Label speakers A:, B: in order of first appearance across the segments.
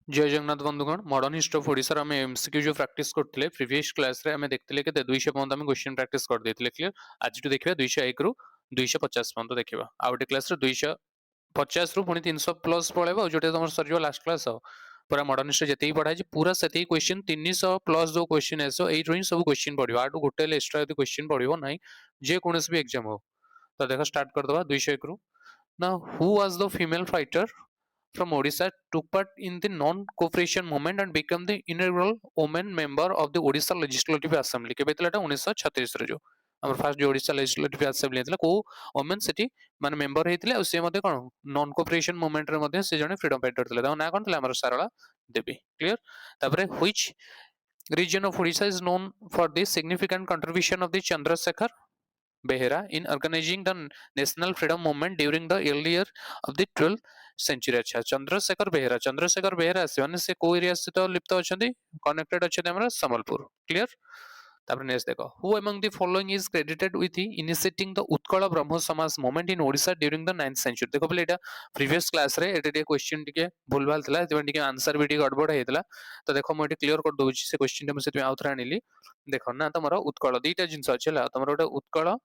A: जय जगन्नाथ बंधुगण modern history of Odisha आम एमसीक्यू जो प्रैक्टिस करते प्रीवियस क्लास रे आम देखते के 200 पर्यंत आम क्वेश्चन प्रैक्टिस कर देते क्लियर। आज देखिए 201 रु 250 पर्यंत देखा आ गए क्लास 250 रु पुणी 300 प्लस पड़ेगा जो तुम सर लास्ट क्लास पूरा मॉडर्न हिस्ट्री जितनी पढ़ाई पूरा से क्वेश्चन 300 प्लस जो क्वेश्चन आस यही सब क्वेश्चन पड़ो आठ गोटे एक्सट्रा यदि क्वेश्चन पड़ो ना जेकोसी भी एग्जाम हो तो देख स्टार्ट करदे 201 रु ना who was the female fighter from Odisha took part in the non-cooperation movement and became the inaugural women member of the Odisha Legislative Assembly केबे तला 1936 रे जो हमर फर्स्ट जो ओडिशा लेजिस्लेटिव असेंबली हेतला को वुमेन सिटी माने मेंबर हेतिले आ से मध्ये कोन नॉन कोऑपरेशन मूवमेंट रे मध्ये से जने फ्रीडम फाइटर थिले ना कोन थिले हमर सारला देवी क्लियर तापरे which region of Odisha is known for the significant contribution of the Chandrasekhar Behera in organizing the national freedom movement during the earlier of the 12th century अच्छा चंद्रशेखर बेहेरा से माने से को एरिया से तो लिप्त अछंती कनेक्टेड अछंती हमरा संबलपुर क्लियर तापर नेक्स्ट देखो who among the following is credited with initiating the Utkal Brahmo Samaj movement in Odisha during the 9th century देखो पले एटा प्रीवियस क्लास रे एटा क्वेश्चन टिके भूलभाल थिला जेबन टिके आंसर भी टिके गड़बड़ हेतला तो देखो म एटा क्लियर कर दोछि से क्वेश्चन हम से आउथरा आनिली देखो ना तमरो उत्कल दीटा जिंस अछला तमरो ओटा उत्कल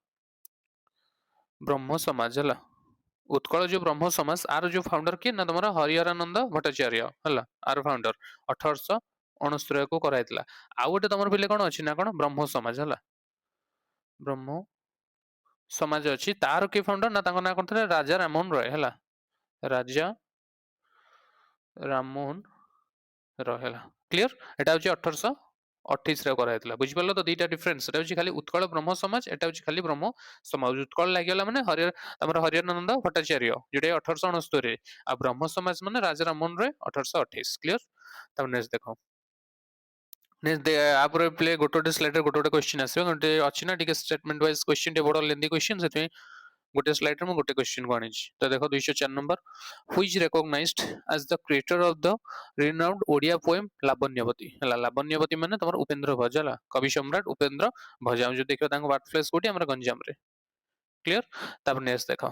A: ब्रह्म समाज है उत्कल जो ब्रह्म समाज आर जो फाउंडर किए ना तुम हरिहरानंद भट्टाचार्य है आर फाउंडर 1869 को कराइला आउ गोटे तुम पे कौन अच्छी ना कौन ब्रह्म समाज है ब्रह्म समाज अच्छी तार किए फाउंडर ना ना कौन थे राजा राममोहन रॉय है राजा राममोहन रॉय है क्लियर एटा हूँ 1828 कराइला बुझिपाल तो दीटा डिफरेंस एटा हूँ खाली उत्कल ब्रह्म समाज एटा हूँ खाली ब्रह्म समाज उत्कल लगे माने हरिहरानंद भट्टाचार्य जोटा 1869 आ ब्रह्म समाज माने राजा राममोहन रॉय 1828 क्लियर तब नेक्स्ट देखो आपरे प्ले गोटे स्लाइड रे गोटे क्वेश्चन आसे गोटे अछि ना टिके स्टेटमेंट वाइज क्वेश्चन टे बड़ लेंदी क्वेश्चन से गोटे स्लाइड रे गोटे क्वेश्चन को आनी तो देखो 204 number who is recognised as the creator of the renowned Odia poem Lavanyavati हला लावण्यवती माने तमर उपेंद्र भंज हला कवि सम्राट उपेंद्र भंज हम जो देखो तांको बर्थ प्लेस कोठी हमर गंजाम रे क्लियर तब नेक्स्ट देखो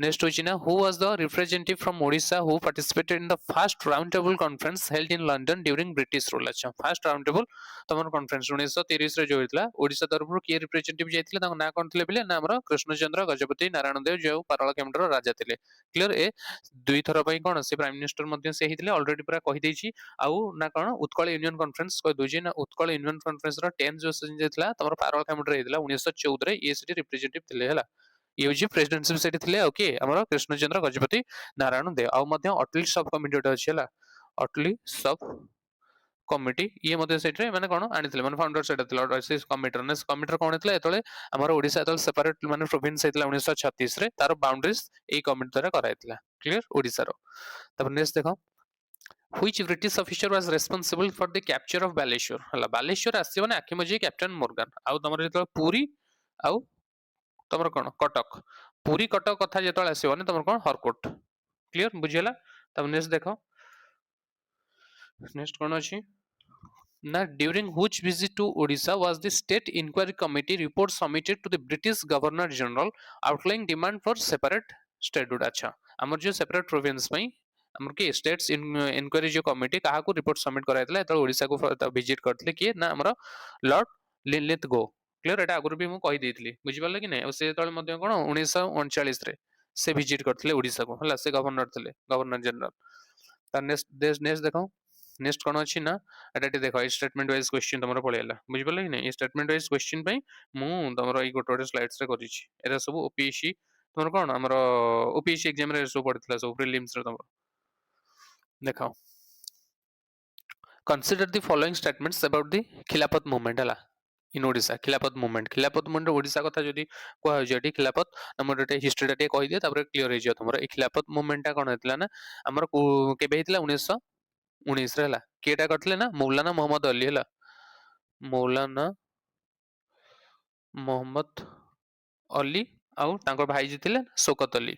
A: Next which who was the representative from Odisha who participated in the first roundtable conference held in London during British rule अच्छा first roundtable तमर conference 1930 रे जो होइतला ओडिशा तरफ के रिप्रेजेंटेटिव जाइतले ताको ना कोन थिले बिले ना हमर कृष्णचंद्र गजपति नारायण देव जो पारला केमटर राजा थिले क्लियर ए दुई थर पई कोन से प्राइम मिनिस्टर मध्ये से हितले ऑलरेडी पूरा कहि देछि आउ ना कोन उत्कल यूनियन कॉन्फ्रेंस कहि दोछि ना उत्कल यूनियन कॉन्फ्रेंस रो 10 जो सजन जाइतला तमर पारला केमटर हितला 1914 रे ये सिटी रिप्रेजेंटेटिव थिले हला ये प्रेसिडेंसी सेठी थिले ओके हमर कृष्णचंद्र गजपति नारायण देव आ मध्य अटली सब कमिटी अछि हला अटली सब कमिटी ये मध्य सेठी माने कोन आनिथिले माने फाउंडर सेटा थिला से कमिटर कोन थिला एतले हमर ओडिशा एतले सेपरेट माने प्रोविंस हेतला 1936 रे तार बाउंड्रीज ए कमिटी द्वारा कराइतला क्लियर ओडिसा रो तब नेक्स्ट देखो which British officer was responsible for the capture of Baleshwar हला बालेश्वर आसी माने आखि मजी कैप्टन मोर्गन आ तमर जेतले पूरी आ तमर कोन कटक पूरी कटक कथा जेतले आसीबो ने तमर कोन हरकोट क्लियर बुझियला तब नेक्स्ट देखो नेक्स्ट कोन अछि ना during which visit to Odisha was the state inquiry committee report submitted to the British Governor General outlining demand for separate statehood अच्छा हमर जो सेपरेट प्रोविंस पई हमर के स्टेट्स इंक्वायरी जो कमिटी काहा को रिपोर्ट सबमिट कराइतला त ओडिसा को विजिट करथले कि ना हमर लॉर्ड लिनलिथ गो क्लियर एटा आगुर भी मु कहि देइथली बुझि पाले कि नै से तळे मध्ये कोन 1939 रे से विजिट करथले ओडिसा को हला से गवर्नर थिले गवर्नर जनरल त नेक्स्ट देखो नेक्स्ट कोन अछि ना एटा देखो स्टेटमेंट वाइज क्वेश्चन तमरो पळेला बुझि पाले कि नै स्टेटमेंट वाइज क्वेश्चन पई मु तमरो ई गोटे स्लाइड्स रे करिछि एरा सब ओपीएससी तमरो कोन हमरो ओपीएससी एग्जाम रे सब पड़थिला सब प्रीलिम्स रे तमरो देखो consider the following statements about the खिलाफत मूवमेंट हला इन ओडिशा खिलाफत मूवमेंट ओडिशा कथा जदी कोहा जेडी खिलाफत हमर एटे हिस्ट्री टा कहि दिए तापर क्लियर हे जियो तमरो ए खिलाफत मूवमेंट टा कोन हेतला ना हमर केबे हेतला 1919 रे हला केटा करथले ना मौलाना मोहम्मद अली हला मौलाना मोहम्मद अली आउ तांको भाई जी थिले शौकत अली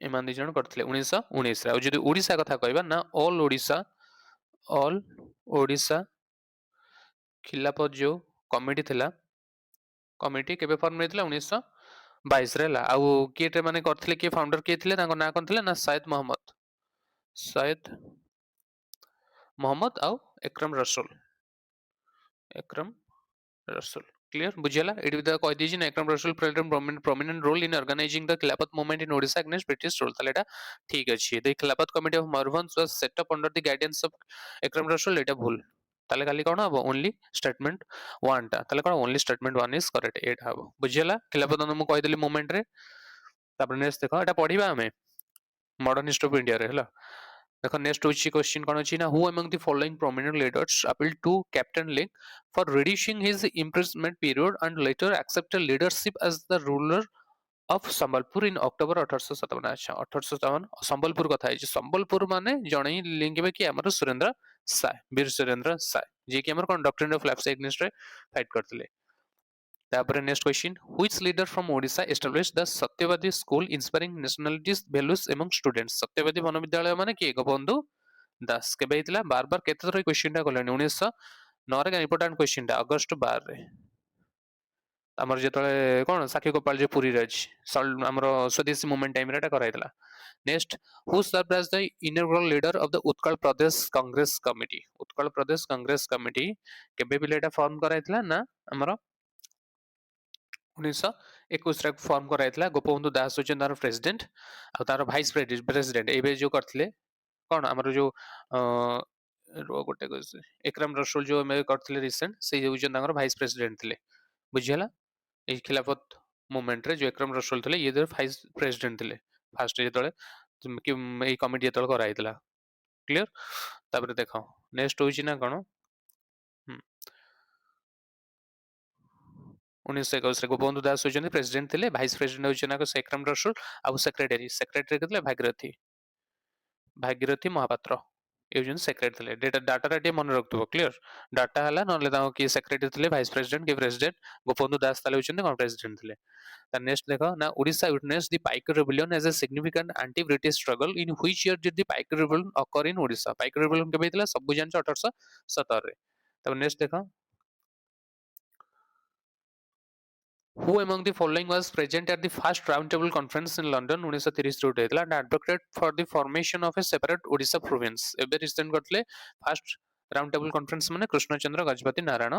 A: एमान दी जण करथले 1919 रे आ जदी ओडिशा कथा कहबा ना ऑल ओडिशा खिलाफत जो कमिटी थिला कमिटी केबे फॉर्म हेतला 1922 रे ला आ केटे माने करथले के फाउंडर के थिले तांको ना कोन थिले ना सैयद मोहम्मद शायद मोहम्मद आउ एकरम रसूल, एकरम रसूल क्लियर बुझेला एटी द कहि दिछि ना Ekram Rasul played prominent role in organising the Khilafat movement in Odisha against British rule ताले एटा ठीक अछि the Khilafat committee of Mayurbhanj was set up under the guidance of Ekram Rasul एटा भूल ताले खाली कोन हबो ओनली स्टेटमेंट 1 टा ताले कोन ओनली स्टेटमेंट 1 इज करेक्ट एटा हबो बुझेला खिलाफत आंदोलन मु कहि देली मूवमेंट रे तापर नेक्स्ट देखो एटा पढिबा हमें मॉडर्न हिस्ट्री ऑफ इंडिया रे हला देखो नेक्स्ट होची क्वेश्चन कोन अछि ना who among the following prominent leaders appeal to captain link for reducing his imprisonment period and later accepted leadership as the ruler of Sambalpur in October 1857 अच्छा 1857 संबलपुर कथा है संबलपुर माने जणे ही लिंक बे कि हमर सुरेंद्र साय वीर सुरेंद्र साय जे कि हमर कोन डॉक्ट्रिन ऑफ लैप्स एग्नेस्ट रे फाइट करथिले तापर next question which leader from Odisha established the Satyavadi school inspiring nationalities values among students Satyavadi मनोविद्यालय माने कि गोपबंधु दास केबे हितला बार बार केते थर क्वेश्चन टा गलानी 1909 रे इंपोर्टेंट क्वेश्चन टा अगस्त 12 रे ଆମର ଯେତେବେଳେ କଣ ସାକ୍ଷୀ ଗୋପାଳ ଯେ ପୁରୀରେ ଅଛି ଆମର ସ୍ୱଦେଶୀ ମୁଭମେଣ୍ଟ ଟାଇମରେ ଏଟା କରାଯାଇଥିଲା next who served as the inaugural leader of the Utkal Pradesh Congress committee Utkal Pradesh Congress committee କେବେ ବି ଏଟା ଫର୍ମ କରାଯାଇଥିଲା ନା ଆମର 1921 ରେ ଫର୍ମ କରାଯାଇଥିଲା ଗୋପବନ୍ଧୁ ଦାସ ହଉଛନ୍ତି ତାର ପ୍ରେସିଡେଣ୍ଟ ଆଉ ତାର ଭାଇସ ପ୍ରେସିଡେଣ୍ଟ ଏବେ ଯୋଉ କରିଥିଲେ କଣ ଆମର ଯୋଉ ଗୋଟେ ଏକରାମ ରସୁଲ ଯୋଉ ଆମେ କରିଥିଲେ ରିସେଣ୍ଟ ସେଇ ହଉଛନ୍ତି ତାଙ୍କର ଭାଇସ ପ୍ରେସିଡେଣ୍ଟ ଥିଲେ ବୁଝିହେଲା এই খিলাফত মুভমেন্টরে যে একরম রসুল ଥିଲେ ଇଏ ଭାଇସ୍ ପ୍ରେସିଡେଣ୍ଟ ଥିଲେ ଫାଷ୍ଟ ଯେତେବେଳେ ଏଇ କମିଟି ଯେତେବେଳେ କରାଯାଇଥିଲା କ୍ଲିୟର ତାପରେ ଦେଖ ନେକ୍ସଟ ହଉଛି ନା କଣ 1921 ରେ ଗୋପବନ୍ଧୁ ଦାସ ହଉଛନ୍ତି ପ୍ରେସିଡେଣ୍ଟ ଥିଲେ ଭାଇସ୍ ପ୍ରେସିଡେଣ୍ଟ ହଉଛି ନା ଏକରମ ରସୁଲ ଆଉ ସେକ୍ରେଟାରୀ ଥିଲେ ଭାଗୀରଥୀ ମହାପାତ୍ର ଏ ହଉଛନ୍ତି ସେକ୍ରେଟାରୀ ଥିଲେ ଡାଟାଟା ଟିକେ ମନେ ରଖୁଥିବ କ୍ଲିୟର ଡାଟା ହେଲା ନହେଲେ ତାଙ୍କ କିଏ ସେକ୍ରେଟାରୀ ଥିଲେ ଭାଇସ୍ ପ୍ରେସିଡେଣ୍ଟ କିଏ ପ୍ରେସିଡେଣ୍ଟ ଗୋପବନ୍ଧୁ ଦାସ ତାହେଲେ ହଉଛନ୍ତି କଣ ପ୍ରେସିଡେଣ୍ଟ ଥିଲେ नेक्स्ट देखो ना Odisha witness the Paik rebellion as a significant anti British struggle in which year did the Paik rebellion occur in Odisha Paik rebellion केबे हितला सब जानछ 1817 रे तब नेक्स्ट देखो who among the following was present at the first round table conference in London 1930 रे होइतला and advocate for the formation of a separate Odisha province एबे recent करथले first round table conference माने कृष्णचंद्र गजपति नारायण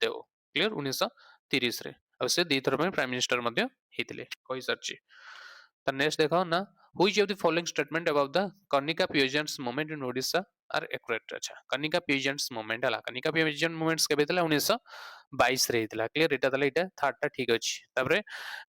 A: देव क्लियर 1930 रे अब से दी थर में प्राइम मिनिस्टर मध्ये हेतिले कहि सरची त नेक्स्ट देखो ना which of the following statement about the Kanika peasants movement in Odisha are accurate अच्छा कनिका peasants movement हला कनिका peasant movements केबे थला 1922 रे हेतिला क्लियर एटा तले एटा थर्ड टा ठीक अछि तबरे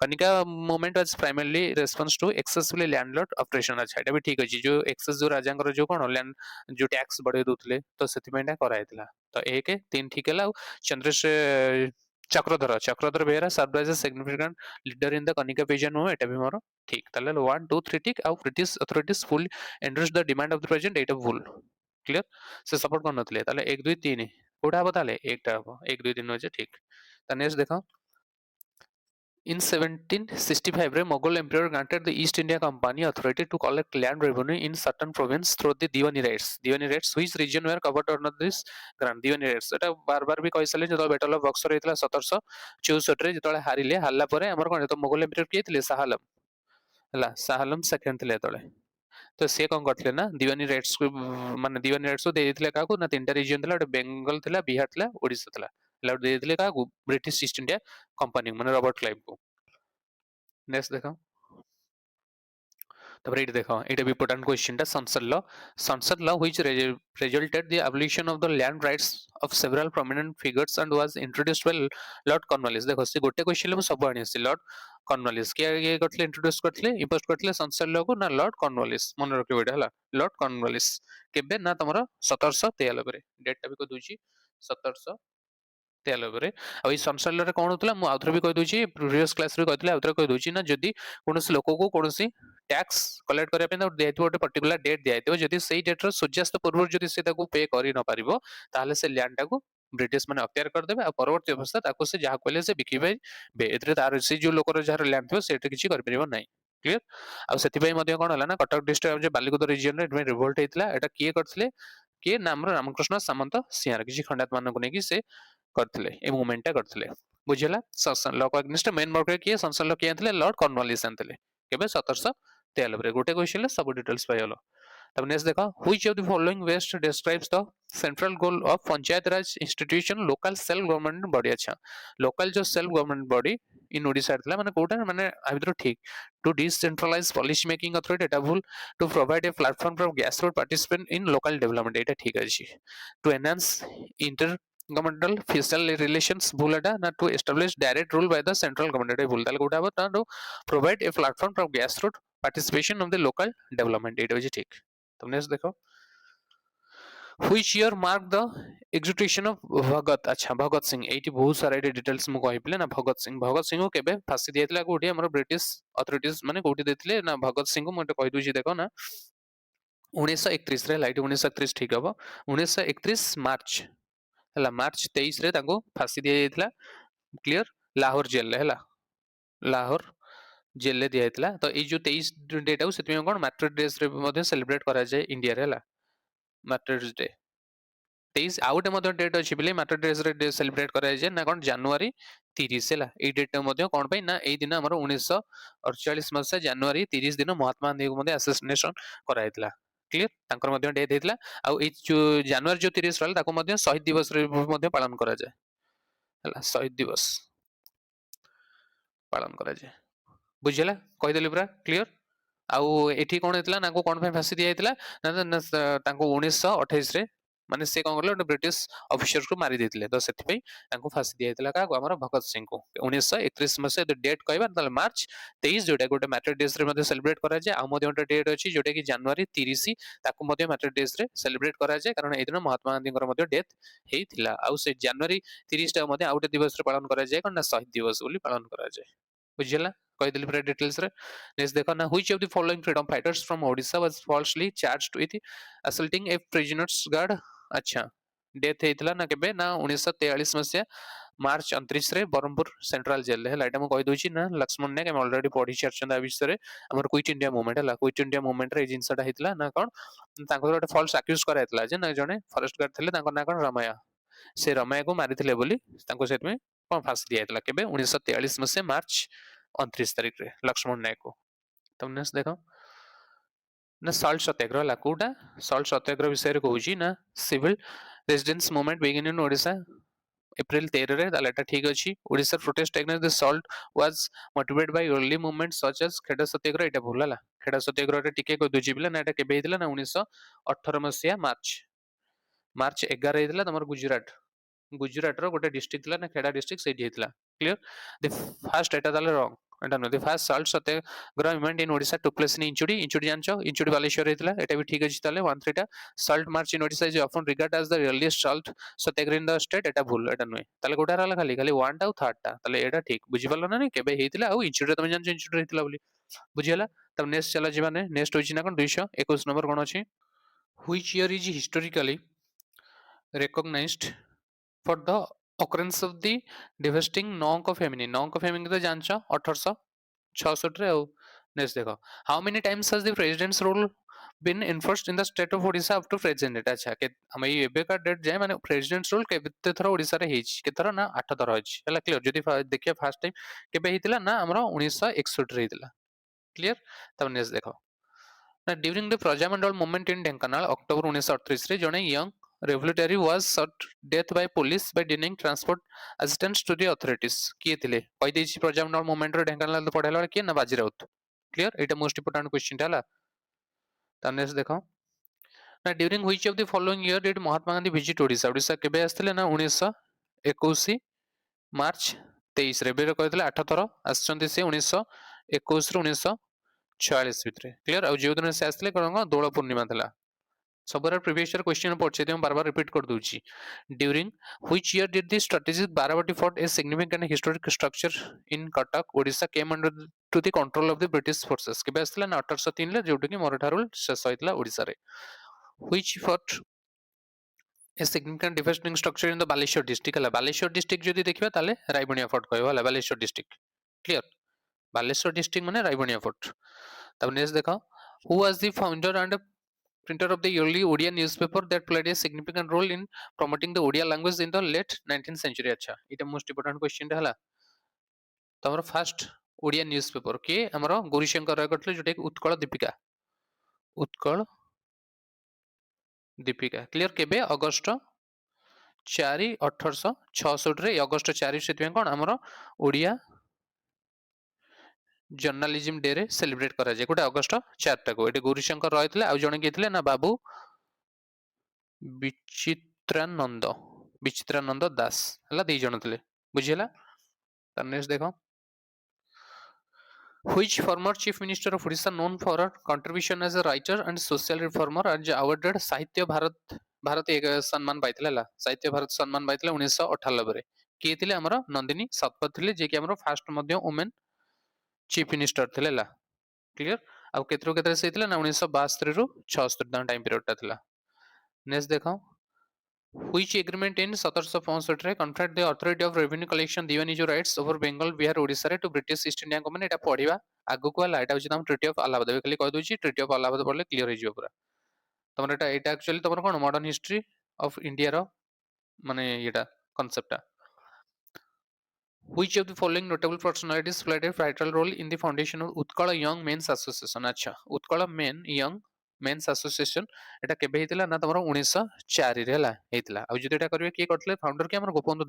A: Kanika movement was primarily response to excessively landlord operation अच्छा एटा भी ठीक अछि जो एक्सेस जो राजांकर जो कोन लैंड जो टैक्स बढ़े दोथले तो सेति मेंटा कराइतला तो 1 3 ठीक हला Chandrasekhar Chakradhar Behera serve as a significant leader in the Kanika peasant movement एटा भी मोर ठीक ताले 1 2 3 ठीक आउ British authorities full endorse the demand of the present एटा भूल क्लियर से सपोर्ट कर नथले ताले 1 2 3 कोठा हबो ताले एकटा हबो 1 2 3 होजे ठीक त नेक्स्ट देखो In 1765, Mughal emperor granted the East India Company authority to collect land revenue in certain province through the Diwani rates. Diwani rates, which region were covered under this grant? Diwani rates. एटा बार बार भी कहि सले जतो battle of Buxar हेतला 1764 रे जतले हारिले हल्ला परे हमर कोन तो Mughal empire के थिले शाहआलम हला शाहआलम सेकंड थिले तळे तो से कोन करथिले ना दिवानी रेट्स को माने दिवानी रेट्स को दे दिथिले काकू ना तीनटा रीजन थिला बेंगल थिला बिहार थिला ओडिसा थिला हला दे दिथिले काकू ब्रिटिश ईस्ट इंडिया कंपनी माने रॉबर्ट क्लाइव को नेक्स्ट देखो तबरे इट देखो इट भी इंपोर्टेंट क्वेश्चन टा संसद law which resulted the abolition of the land rights of several prominent figures and was introduced by Lord Cornwallis देखो से गोटे क्वेश्चन ले सब आनी आसी लॉर्ड कॉर्नवालिस के ये करथले इंट्रोड्यूस करथले इंपोज करथले संसद लॉ को ना लॉर्ड कॉर्नवालिस मन रखिबो एटा हला लॉर्ड कॉर्नवालिस केबे ना तमरो 1793 रे डेट टा भी को दूची 1793 रे आ ई संसद लॉ रे कोन होतला मु आउथरे भी कहि दूची प्रीवियस क्लास रे कहथले आउथरे कहि दूची ना जदी कोनोसी लोक को कोनोसी टैक्स कलेक्ट करिया पे देथिबो गोटे पर्टिकुलर डेट दियाइथिबो जदी सेही डेट रो सूर्यास्त पूर्व जदी से ताको पे करि न पारिबो ताले से लैंड टाको ब्रिटिश माने अख्तियार कर देबे आ परवर्ती अवस्था ताको से जहा कहले से बिकिबे बे एतरे तार से जो लोकर जहार लैंड थियो सेटे किछि कर परिबो नै क्लियर आ सेति पई मध्ये कोन हला ना कटक डिस्ट्रिक्ट जे बालीकुद रीजन रे एमे रिवोल्ट हेतला एटा किए करथले के नाम रामकृष्ण सामंत सिंहार किछि खंडात मान को नै कि से करथले ए मूवमेंट टा करथले बुझिला संसद लॉ को अगेंस्ट मेन मार्कर किए संसद लॉ किए थले लॉर्ड कॉर्नवालिस आनथले केबे 1793 रे गोटे क्वेश्चन ले सब डिटेल्स पाइलो तब नेक्स्ट देखो which of the following best describes the central goal of panchayat raj institution local self government body अच्छा लोकल जो self government body in Odisha थिला माने कोटा माने आ भितर ठीक to decentralise policy making authority एटा भूल to provide a platform for grassroot participant in local development एटा ठीक अछि to enhance intergovernmental fiscal relations भूल एटा ना to establish direct rule by the central government भूल ताले कोटा ना to provide a platform for grassroot participation of the local development एटा अछि ठीक तो नेक्स्ट देखो which year mark the execution of भगत अच्छा भगत सिंह एटी बहुत सारा एटी डिटेल्स मु कहिबले ना भगत सिंह को केबे फांसी दियतला कोठी हमर ब्रिटिश अथॉरिटीज माने कोठी देथिले ना भगत सिंह को मते कहि दुजी देखो ना 1931 रे लाइट 1931 ठीक हबो 1931 मार्च हला मार्च 23 रे ताको फांसी दिया जायतला क्लियर लाहौर जेल हला लाहौर जेल ले दिया जायतला तो ए जो 23 डेट आउ सेति में कोन मैट्रिक डेज रे मध्ये सेलिब्रेट करा जाय इंडिया रे हला मैट्रिक डे 23 आउ गोटे मध्य डेट अछि बिले मैट्रिक डे सेलिब्रेट करा जाय ना कोन जनवरी 30 हला ए डेट मध्य कोन पे ना ए दिन हमर 1948 मस जनवरी 30 दिन महात्मा गांधी को मध्य असैसिनेशन करा जायतला क्लियर तांकर मध्य डेथ हेतला आ ए जो जनवरी जो 30 रहल ताको मध्य शहीद दिवस रे मध्य पालन करा जाय हला शहीद दिवस पालन करा जाय बुझिला कहि देली पूरा क्लियर आउ एठी कोन हेतला ना को कोन पे फांसी दिया हेतला ना तांको 1928 रे माने से कोन करले ब्रिटिश ऑफिसर को मारी देथिले तो सेति पे तांको फांसी दिया हेतला का हमर भगत सिंह को 1931 मसे द डेट कहबा त मार्च 23 जोटा गोटे मैट्रिक डेज रे मध्ये सेलिब्रेट करा जाय आ मध्ये गोटे डेट अछि जोटा कि जनवरी 30 ताको मध्ये मैट्रिक डेज रे सेलिब्रेट करा जाय कारण ए दिन महात्मा गांधी को मध्ये डेथ हेइथिला आ से जनवरी 30 ता मध्ये आउटे दिवस रे पालन करा जाय कारण शहीद दिवस बोली पालन करा जाय बुझिला कहि देली पूरा डिटेल्स रे नेक्स्ट देखो ना which of the following freedom fighters from Odisha was falsely charged with assaulting a prisoners guard अच्छा डेथ हेतला ना केबे ना 1943 मसिया मार्च 29 रे बरमपुर सेंट्रल जेल है लाइटा म कहि दोची ना लक्ष्मण ने के ऑलरेडी पढी छरचंदा विषय रे हमर क्विट इंडिया मूवमेंट हला क्विट इंडिया मूवमेंट रे जिनसटा हेतला ना कोन तांको गोटे फॉल्स अक्यूज करा हेतला जे ना जने फॉरेस्ट गार्ड थिले तांको ना कोन रमया से रमया को मारिथिले बोली तांको सेत में कोन फांसी दिया हेतला केबे 1943 मसिया मार्च 29 तारीख रे लक्ष्मण नायक को तुमने देखो ना सॉल्ट सत्याग्रह ला कोटा सॉल्ट सत्याग्रह विषय रे कहूची ना civil resistance movement begin in Odisha April 13 रे तालेटा ठीक अछि Odisha protest against the salt was motivated by early movement such as Kheda satyagraha एटा भूलला खेड़ा सत्याग्रह रे टिके को दुजी बिला ना एटा केबे हितला ना 1918 मसिया मार्च 11 हितला तमर गुजरात रो गोटे डिस्ट्रिक्ट थिला ना खेड़ा डिस्ट्रिक्ट सेठी हितला क्लियर द फर्स्ट एटा ताले रॉन्ग एटा no the first salt Satyagraha event in Odisha took place in Inchudi जानचो इंचुडी बालेश्वर हितला एटा भी ठीक अछि ताले 1 3 टा salt march in Odisha is often regard as the earliest salt Satyagraha in the state एटा भूल एटा नो ताले गोटा रहला खाली खाली 1 टा 3 टा ताले एटा ठीक बुझि पालो ना केबे हितला आ इंचुडी तमे जानचो इंचुडी हितला बोली बुझियला तब नेक्स्ट चला जिबाने नेक्स्ट होची ना कोन 221 नंबर कोन अछि which year is historically recognized for the occurrence of the devastating knock of famine तो जानछो 1866 रे au नेक्स्ट देखो how many times has the president's rule been enforced in the state of Odisha up to present अच्छा के हम ये एबे का date जाय माने president's rule केते थरा ओडिसा रे हेछि के थरा ना 8 थरा हेछि हला क्लियर जदी देखिया फर्स्ट टाइम केबे हितला ना हमरो 1961 रे हितला क्लियर तब नेक्स्ट देखो ना during the Prajamandal movement in Dhenkanal October 1938 रे जने young revolutionary was shot death by police by denying transport assistance to the authorities किए थिले कहि देछि प्रजामंडल मूवमेंट रे ढेंकानाल तो पढेला के ना बाजी राउत क्लियर एटा मोस्ट इंपोर्टेंट क्वेश्चन हला त नेक्स्ट देखो ना during which of the following year did Mahatma Gandhi visit Odisha केबे आस्थिले ना 1921 मार्च 23 रे बेर कहथिले 8 थरो आछंती से 1921 ରୁ 1946 भितरे क्लियर आ जे दिन से आस्थिले कोन दोल पूर्णिमा थला सबरा प्रीवियस ईयर क्वेश्चन पढ़छे ते बार बार रिपीट कर दूची during which year did the strategic Barabati fort a significant historic structure in Cuttack Odisha came under to the control of the British forces के बेसला ना 1803 ले जोटो कि मराठा रूल शेष होइतला ओडिसा रे which fort a significant defencing structure in the Baleshwar district हला Baleshwar district जदी देखिबा ताले रायबनिया फोर्ट कहबा हला Baleshwar district clear Baleshwar district माने रायबनिया फोर्ट तब नेक्स्ट देखो who was the founder and printer of the early Odia newspaper that played a significant role in promoting the Odia language in the late 19th century अच्छा इटा most important question हला तो हमर first Odia newspaper के हमर गौरीशंकर राय करथले Jote Utkal Deepika Utkal Deepika clear केबे अगस्त 4 1866 रे अगस्त 4 से कौन आमर ओडिया जर्नालीजम डे रे सेलिब्रेट करा जाए गोटे अगस्त 4 टाको एटे गौरीशंकर रही आउ जने किए ना बाबू विचित्रानंद विचित्रानंद दास है दी जन थे बुझीला नेक्स्ट देखो Which former chief minister of Odisha known for her contribution as a writer and social reformer and awarded साहित्य भारत एक सम्मान पाइथिले हला साहित्य भारत सम्मान पाइथिले 1998 रे किए थिले हमर नंदिनी शतपथ थिले जे कि हमर फास्ट मध्य वुमेन चीफ मिनिस्टर थिले हला क्लियर आ केतरे से थिले ना 1962 रु 66 टाइम पीरियड ता थिला नेक्स्ट देखो Which agreement in 1765 रे conferred the authority of revenue collection दिवानिजो rights over Bengal Bihar Odisha रे to British East India Company एटा पढिबा आगु को हला एटा होची हम ट्रीटी ऑफ अलाहाबाद खाली कह दोची ट्रीटी ऑफ अलाहाबाद पढले क्लियर हो जियो पूरा तमर एटा एक्चुअली तमर कोन मॉडर्न हिस्ट्री ऑफ इंडिया रो माने एटा concept Which of the following notable personalities played a vital role in the foundation of Utkala Young Men's Association? अच्छा Utkal main young men's association एटा केबे हितला ना तमरो 1904 रे हला हितला आ जदि एटा करबे के करथले फाउंडर के हमर गोपबंधु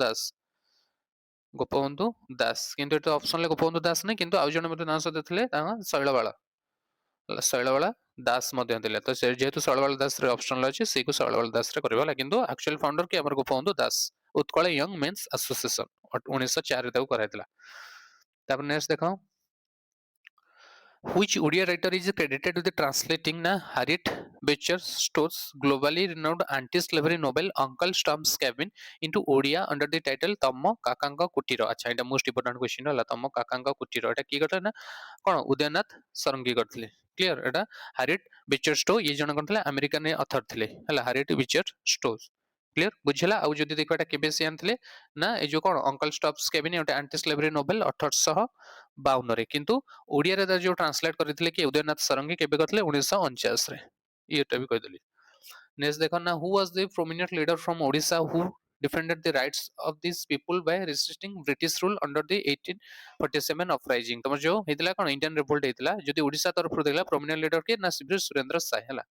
A: दास किंतु एटा ऑप्शन ले गोपबंधु दास नै किंतु आ जने मते नाम से देथले ता शैलबाला दास मध्य दिले तो से जेहेतु शैलबाला दास रे ऑप्शन अछि से को शैलबाला दास रे करबा किंतु एक्चुअल फाउंडर के हमर गोपबंधु दास उत्कल यंग मेंस एसोसिएशन 1904 रे ताऊ कराइतला तापर नेक्स्ट देखो Which Odia writer is credited with translating na Harriet Beecher Stowe's globally renowned anti-slavery novel Uncle Tom's Cabin into Odia under the title Tammo Kakanga Kutiro? अच्छा এটা most important question होला तम काकांगा कुटीर एटा की करथले ना कोन उदयनाथ सरंगी करथले क्लियर एटा हारिट बिचर स्टो ये जण करथले अमेरिकन ऑथर थिले हला हारिट बिचर स्टो क्लियर बुझला आ जदि देखो एटा केबे से आनथले ना ए जो कोन अंकल स्टॉप्स केबिन एटा एंटी स्लेवरी नोवेल 1852 रे किंतु ओडिया रे जो ट्रांसलेट करथिले कि उदयनाथ सरंगी केबे करथले 1949 रे एटा भी कह देली नेक्स्ट देखो ना who was the prominent leader from Odisha who defended the rights of these people by resisting British rule under the 1847 uprising तमर जो हेतला कोन इंडियन रिवोल्ट हेतला जदि ओडिशा तरफ रु देखला प्रोमिनेंट लीडर के ना शिवजी सुरेंद्र साय हला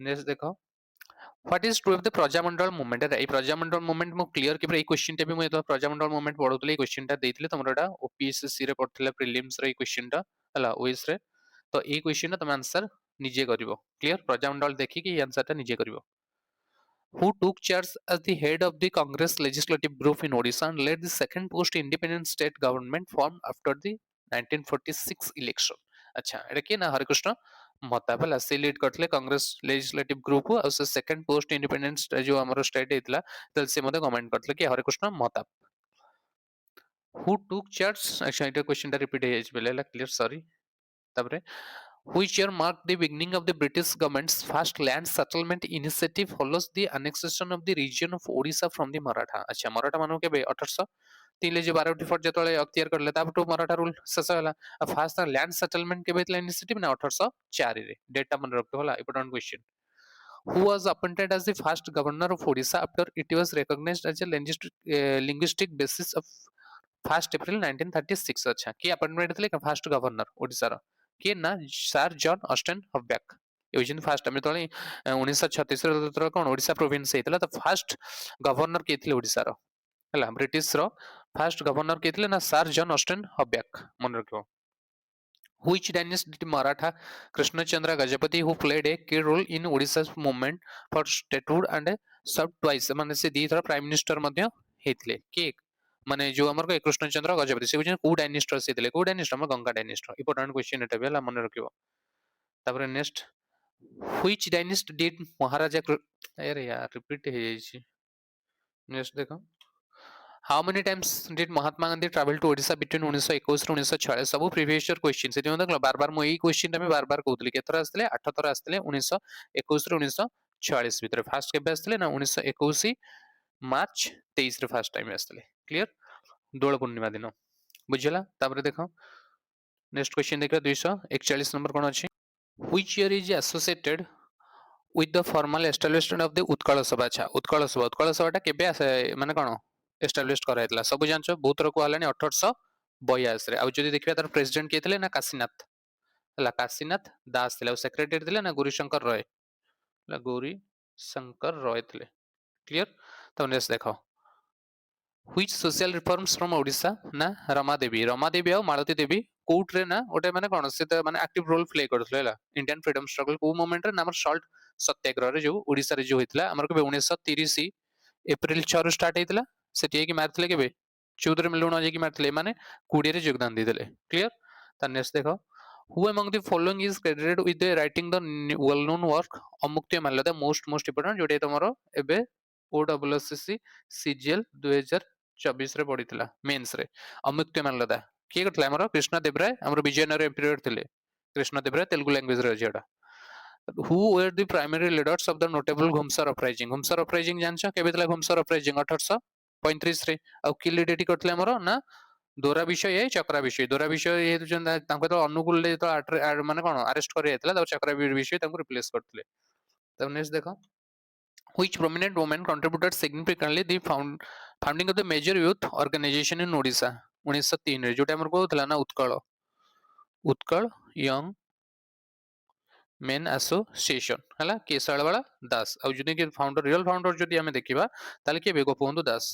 A: नेक्स्ट देखो What is true of the Prajamandal movement A Prajamandal movement मो क्लियर कि ए क्वेश्चन टे भी मो प्रजामंडल मूवमेंट पढौतले क्वेश्चन टा देथिले तमर एटा ओपीएससी रे पढथिले प्रीलिम्स रे क्वेश्चन टा हला ओएस रे तो ए क्वेश्चन तुम आंसर निजे करिवो क्लियर प्रजामंडल देखि कि आंसर टा निजे करिवो Who took charge as the head of the Congress legislative group in Odisha and led the second post-independent state government formed after the 1946 election? अच्छा एटा के ना हरिकृष्ण महता भला से लीड करथले कांग्रेस लेजिस्लेटिव ग्रुप और से सेकंड पोस्ट इंडिपेंडेंस जो हमर स्टेट हेतला तल से मते कमेंट करथले कि हरिकृष्ण महता Who took charge अच्छा एटा क्वेश्चन टा रिपीट हे बेलेला क्लियर सॉरी तबरे Which year marked the beginning of the British government's first land settlement initiative follows the annexation of the region of Odisha from the Maratha? अच्छा मराठा मानो के बे 1803 ले जो 12 फट जतले अख्तियार करले ताबटो मराठा रूल शेष होला आ फास्ट लैंड सेटलमेंट के बेतला इनिशिएटिव ना 1804 रे डेटा मन रखतो होला important question Who was appointed as the first governor of Odisha after it was recognized as a linguistic basis of 1st April 1936? अच्छा की अपॉइंटमेंट थिले फर्स्ट गवर्नर ओडिसा रो के ना सर जॉन ऑस्टिन हबैक यूजन फर्स्ट हम तळे 1936 रो तत्र कोन ओडिसा प्रोविंस हेतला तो फर्स्ट गवर्नर के थिले ओडिसा रो हला ब्रिटिश रो फर्स्ट गवर्नर के थिले ना सर जॉन ऑस्टिन हबैक मन रखो Which dynasty did Maratha Krishnachandra Gajapati who played a key role in Odisha's movement for statehood and served twice माने से दी थरा प्राइम मिनिस्टर मध्य हेतले के माने जो हमर को कृष्णचंद्र गजपति से बुझन को डायनेस्टर से देले को डायनेस्टर हम गंगा डायनेस्टर इंपोर्टेंट क्वेश्चन एटा बेला मन रखिबो तापर नेक्स्ट व्हिच डायनेस्टी डिड महाराजा अरे यार रिपीट हे जाई छी नेक्स्ट देखो How many times did Mahatma Gandhi travel to Odisha between 1921 और 1946 सब प्रीवियस ईयर क्वेश्चन से देखो देखलो बार-बार मो एई क्वेश्चन में बार-बार कहतली केथरा आस्तले 8 थरा आस्तले 1921 रो 1946 भीतर फास्ट केबे आस्तले ना 1921 मार्च 23 रे फर्स्ट टाइम आस्तले क्लियर दोल पूर्णिमा दिन बुझला तापर देखो नेक्स्ट क्वेश्चन देखा 241 नंबर कोन अछि which year is associated with the formal establishment of the Utkal सभा अच्छा उत्कल सभाटा केबे माने कोन एस्टाब्लिश कराइतला सब जानछो बहुत रो कहलानी 1882 रे आ जदी देखिबा तार प्रेसिडेंट के थिले ना काशीनाथ हला काशीनाथ दास थिले सेक्रेटरी थिले ना गौरीशंकर रॉय हला गौरी शंकर रॉय थे क्लियर तो नेक्स्ट देखो which social reforms from Odisha ना रमा देवी और मालती देवी कोर्ट रे ना ओटे माने कोन से माने एक्टिव रोल प्ले करथले हला इंडियन फ्रीडम स्ट्रगल को मोमेंट रे नामर सॉल्ट सत्याग्रह रे जो ओडिशा रे जो हितला हमर के 1930 एप्रिल 6 रु स्टार्ट हितला सेठी की मारथले केबे 14 रे मिलुण जे की मारथले माने 20 रे योगदान देले क्लियर त नेक्स्ट देखो who among the following is credited with the writing the well known work अमुक्ति मानले द मोस्ट इंपोर्टेंट जोटे तमरो एबे ओडब्ल्यूएससी सीजीएल 2024 रे पडितला मेंस रे अमुक्ति मानले किए करथला हमरो कृष्ण देवराय हमरो विजयनगर एम्पायर थिले कृष्ण देवराय तेलुगु लैंग्वेज रे जेडा who were the primary leaders of the notable Ghumsur uprising जानछ केबे तला घुमसर अपराइजिंग 1835 रे आ किल डेटी करथले हमरो ना दोरा विषय है चक्रा विषय ये तांको तो अनुकूल ले तो माने कोन अरेस्ट करे जायतला त चक्रा विषय तांको रिप्लेस करथले तब नेक्स्ट देखो which prominent woman contributed significantly the founding of the major youth organization in Odisha 1903 रे जोटा हमर कहउतला ना उत्कल यंग मेन एसोसिएशन हला केसळवाला दास आ जदि के फाउंडर रियल फाउंडर जदि हमें देखिबा ताले के गोपबंधु दास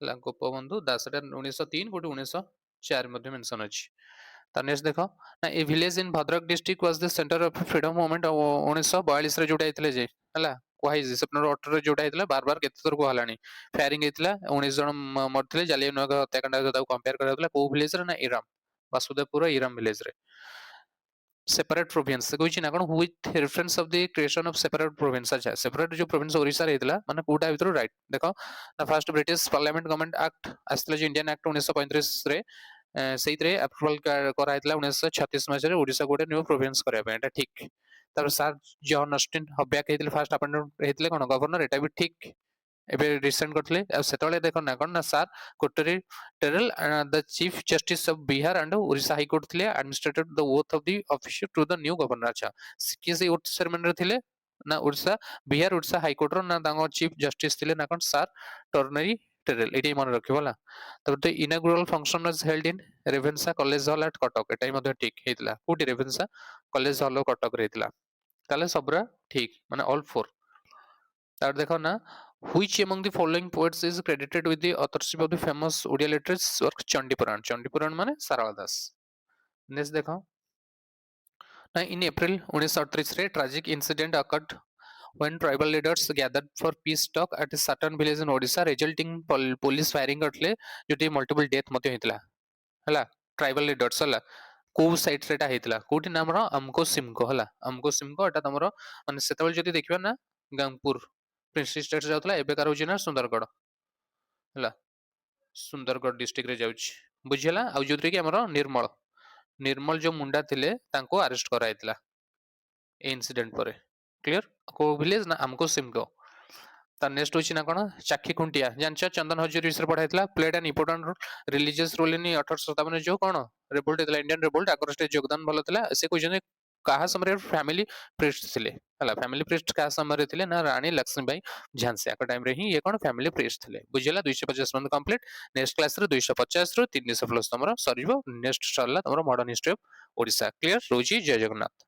A: हला गोपबंधु दास एटा 1903 कोटी 1904 मध्ये मेंशन अछि त नेक्स्ट देखो ना ए village in Bhadrak district was the centre of freedom movement 1942 रे जोटा आइतले जे हला कोहाई सेप्टेम्बर 18 रे जोटा आइतला बार बार केते थर को हलानी फायरिंग आइतला 19 जन मरथले जालियनवाला हत्याकांड सहित कंपेयर कराउतला को विलेज रे ना इराम वासुदेवपुर इराम विलेज रे सेपरेट प्रोविंस कहछि ना कोन with reference of the creation of separate province अच्छा सेपरेट जो प्रोविंस ओडिसा रे हितला माने कोटा भीतर राइट देखो ना first British parliament government act आस्तले जो इंडियन एक्ट 1935 रे सेइतरे अप्रूवल करा हितला 1936 मसे रे ओडिसा गोटे न्यू प्रोविंस करया पे एटा ठीक तार सर जॉन ऑस्टिन हब्याक हेतिले फर्स्ट अपॉइंटमेंट हेतिले कोन गवर्नर एटा भी ठीक एबे रिसेंट करथले सेतले देखो ना कोन ना sir Courtney Terrell the chief justice of Bihar and Odisha high court थिले administered the oath of the official to the new governor अच्छा किसे ओथ सेरेमनी थिले ना ओडिशा बिहार ओडिशा हाई कोर्ट रो ना तांगो चीफ जस्टिस थिले ना कोन सर टर्नरी टेरल एटी मन रखिबला तब the inauguration function was held in Ravenshaw college hall at Cuttack एटाई मध्ये ठीक हेतला कोटी रेवेन्सा कॉलेज हॉल कटक रे हेतला ताले सबरा ठीक माने ऑल फोर तार देखो ना which among the following poets is credited with the authorship of the famous Odia literature work Chandi पुराण माने सारला दास नेक्स्ट देखो ना इन अप्रैल 1938 रे tragic incident occurred when tribal leaders gathered for peace talk at a certain village in Odisha resulting police firing करथले जोटी multiple death मध्ये हेतला हला tribal leaders हला को साइड रे एटा हेतला कोठी नाम रो अमको सिमको एटा तमरो माने सेतबल जति देखिबा ना गंगपुर प्रिंस स्टेट जाउतला एबे कार होची ना सुंदरगढ़ हला सुंदरगढ़ डिस्ट्रिक्ट रे जाउची बुझिला आ जोतरे कि हमरो निर्मल जो मुंडा थिले तांको अरेस्ट कराइतला ए इंसिडेंट परे क्लियर को विलेज ना हमको सिमको ता नेक्स्ट होची ना कोन चाखी खुंटिया जानछ चंदन हजूरी विषय पढाइतला played an important religious role in 1857 जो कोन रिवोल्ट हेतला इंडियन रिवोल्ट आगर स्टेज योगदान भलो थिला से कोजने काहा समय फैमिली प्रीस्ट थिले हला फैमिली प्रीस्ट का समय थिले ना रानी लक्ष्मीबाई झांसी का टाइम रे ही ये कोन फैमिली प्रीस्ट थिले बुझिला 250 मंथ कंप्लीट नेक्स्ट क्लास रे 250 रो 300 प्लस तमरो सरीबो नेक्स्ट सरला तमरो modern history of Odisha clear रोजी जय जगन्नाथ।